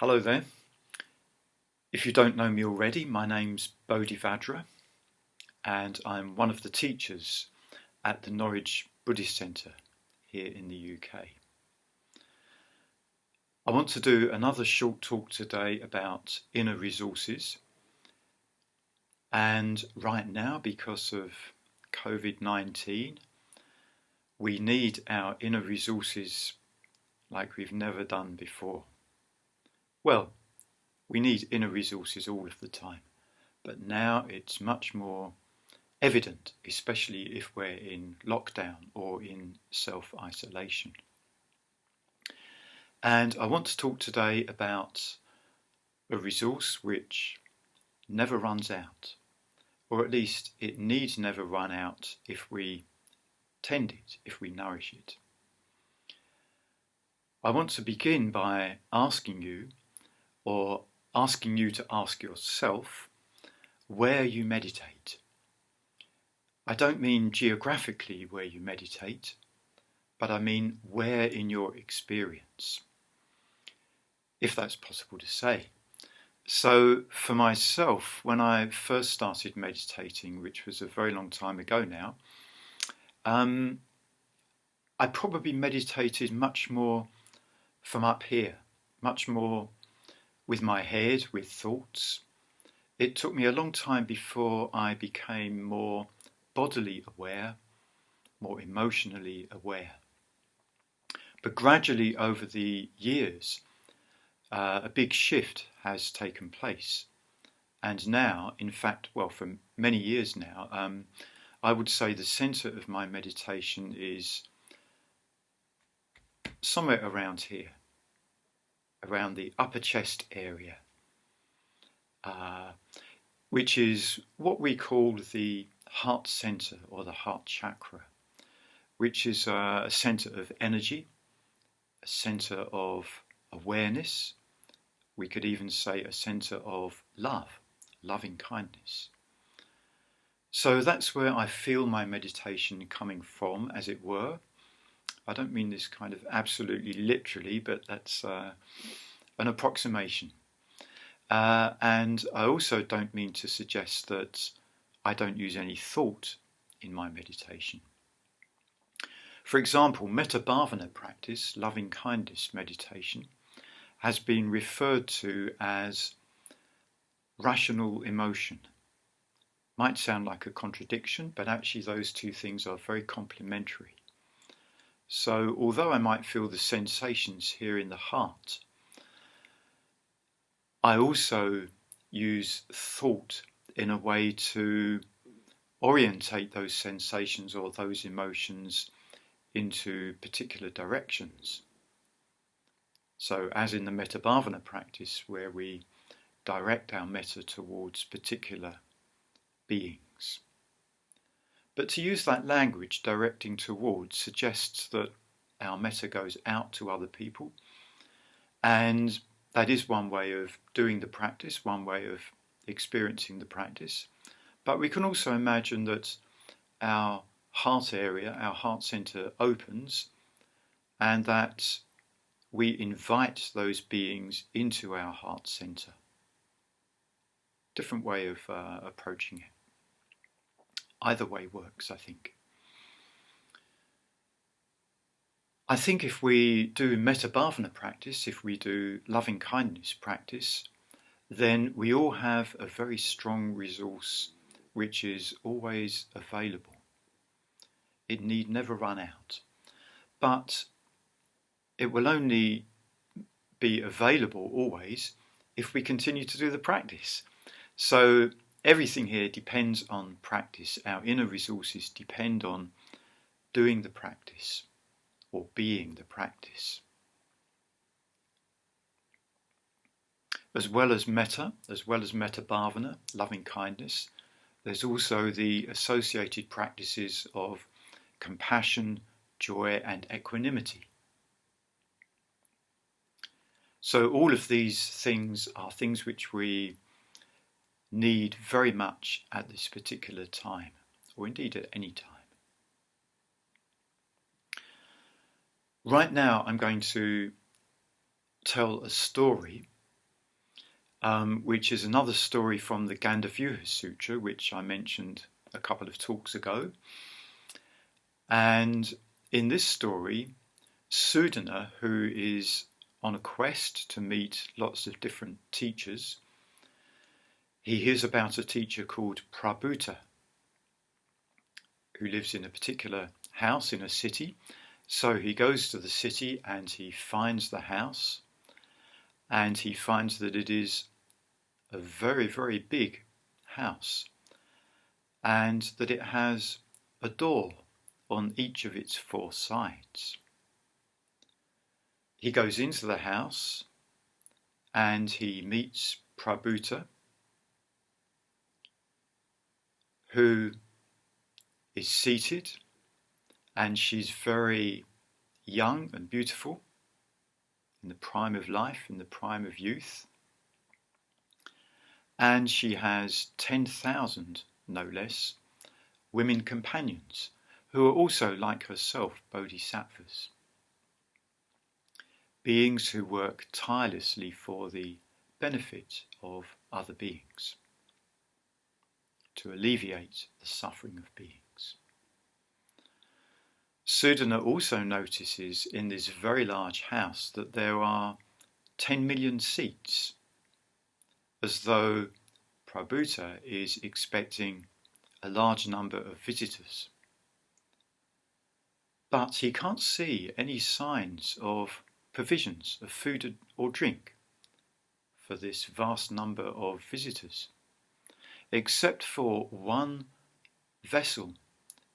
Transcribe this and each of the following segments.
Hello there. If you don't know me already, my name's Bodhivajra and I'm one of the teachers at the Norwich Buddhist Centre here in the UK. I want to do another short talk today about inner resources, and right now, because of COVID-19, we need our inner resources like we've never done before. Well, we need inner resources all of the time, but now it's much more evident, especially if we're in lockdown or in self-isolation. And I want to talk today about a resource which never runs out, or at least it needs never run out if we tend it, if we nourish it. I want to begin by asking you to ask yourself where you meditate. I don't mean geographically where you meditate, but I mean where in your experience, if that's possible to say. So for myself, when I first started meditating, which was a very long time ago now, I probably meditated much more from up here, much more with my head, with thoughts. It took me a long time before I became more bodily aware, more emotionally aware. But gradually over the years, a big shift has taken place. And now, in fact, for many years now, I would say the centre of my meditation is somewhere around here, around the upper chest area, which is what we call the heart center or the heart chakra, which is a center of energy, a center of awareness. We could even say a center of love, loving kindness. So that's where I feel my meditation coming from, as it were. I don't mean this kind of absolutely literally, but that's an approximation. And I also don't mean to suggest that I don't use any thought in my meditation. For example, metta bhavana practice, loving kindness meditation, has been referred to as rational emotion. Might sound like a contradiction, but actually those two things are very complementary. So although I might feel the sensations here in the heart, I also use thought in a way to orientate those sensations or those emotions into particular directions. So as in the metta bhavana practice, where we direct our metta towards particular beings. But to use that language, directing towards, suggests that our metta goes out to other people, and that is one way of doing the practice, one way of experiencing the practice. But we can also imagine that our heart area, our heart center opens, and that we invite those beings into our heart center. Different way of approaching it. Either way works, I think. I think if we do metta bhavana practice, if we do loving kindness practice, then we all have a very strong resource which is always available. It need never run out. But it will only be available always if we continue to do the practice. So everything here depends on practice. Our inner resources depend on doing the practice or being the practice. As well as metta bhavana, loving kindness, there's also the associated practices of compassion, joy, and equanimity. So all of these things are things which we need very much at this particular time, or indeed at any time. Right now I'm going to tell a story which is another story from the Gandavyuha Sutra, which I mentioned a couple of talks ago. And in this story, Sudana, who is on a quest to meet lots of different teachers, he hears about a teacher called Prabhuta, who lives in a particular house in a city. So he goes to the city and he finds the house, and he finds that it is a very, very big house, and that it has a door on each of its four sides. He goes into the house and he meets Prabhuta, who is seated, and she's very young and beautiful, in the prime of life, in the prime of youth. And she has 10,000, no less, women companions who are also like herself, bodhisattvas, beings who work tirelessly for the benefit of other beings, to alleviate the suffering of beings. Sudana also notices in this very large house that there are 10 million seats, as though Prabhuta is expecting a large number of visitors. But he can't see any signs of provisions of food or drink for this vast number of visitors, except for one vessel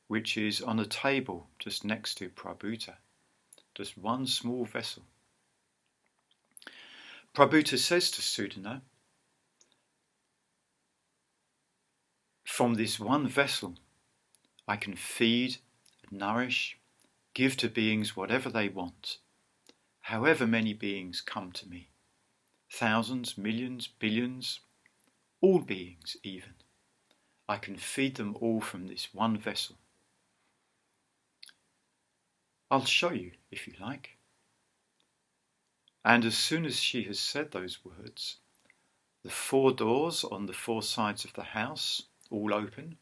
which is on a table just next to Prabhuta, just one small vessel. Prabhuta says to Sudana, "From this one vessel I can feed, nourish, give to beings whatever they want, however many beings come to me, thousands, millions, billions, all beings even. I can feed them all from this one vessel. I'll show you if you like." And as soon as she has said those words, the four doors on the four sides of the house all open,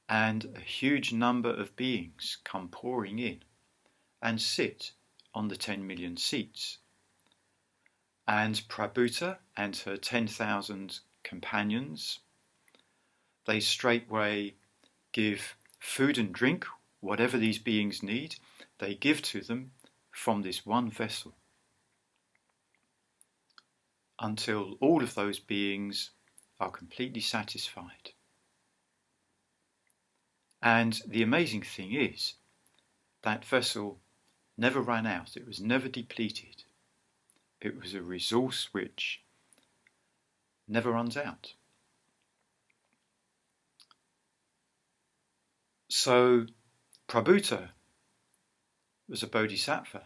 and a huge number of beings come pouring in and sit on the 10 million seats. And Prabhuta and her 10,000 companions, they straightway give food and drink, whatever these beings need, they give to them from this one vessel, until all of those beings are completely satisfied. And the amazing thing is, that vessel never ran out, it was never depleted. It was a resource which never runs out. So Prabhuta was a bodhisattva.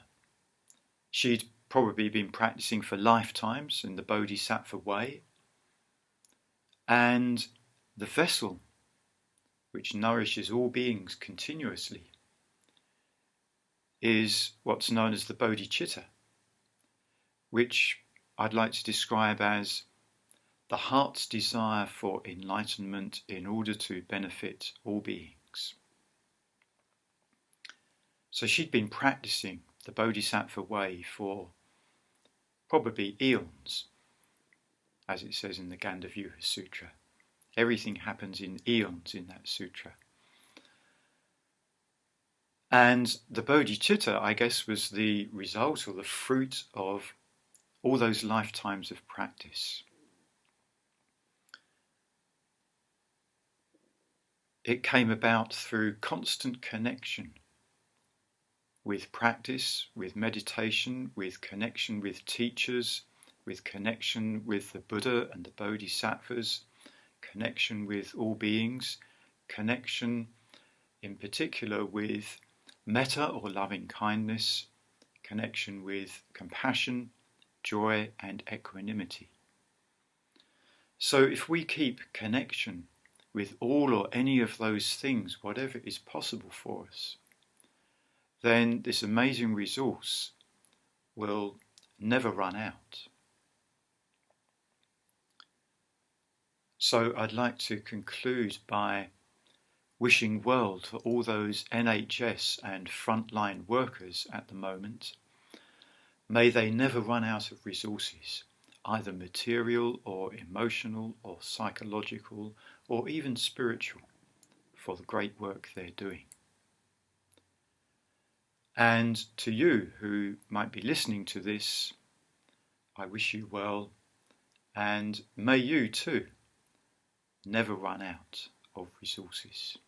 She'd probably been practicing for lifetimes in the bodhisattva way. And the vessel which nourishes all beings continuously is what's known as the bodhicitta, which I'd like to describe as the heart's desire for enlightenment in order to benefit all beings. So she'd been practicing the bodhisattva way for probably eons, as it says in the Gandavyuha Sutra. Everything happens in eons in that sutra. And the bodhicitta, I guess, was the result or the fruit of all those lifetimes of practice. It came about through constant connection with practice, with meditation, with connection with teachers, with connection with the Buddha and the Bodhisattvas, connection with all beings, connection in particular with metta or loving kindness, connection with compassion, joy and equanimity. So if we keep connection with all or any of those things, whatever is possible for us, then this amazing resource will never run out. So I'd like to conclude by wishing well to all those NHS and frontline workers at the moment. May they never run out of resources, either material or emotional or psychological or even spiritual, for the great work they're doing. And to you who might be listening to this, I wish you well, and may you too never run out of resources.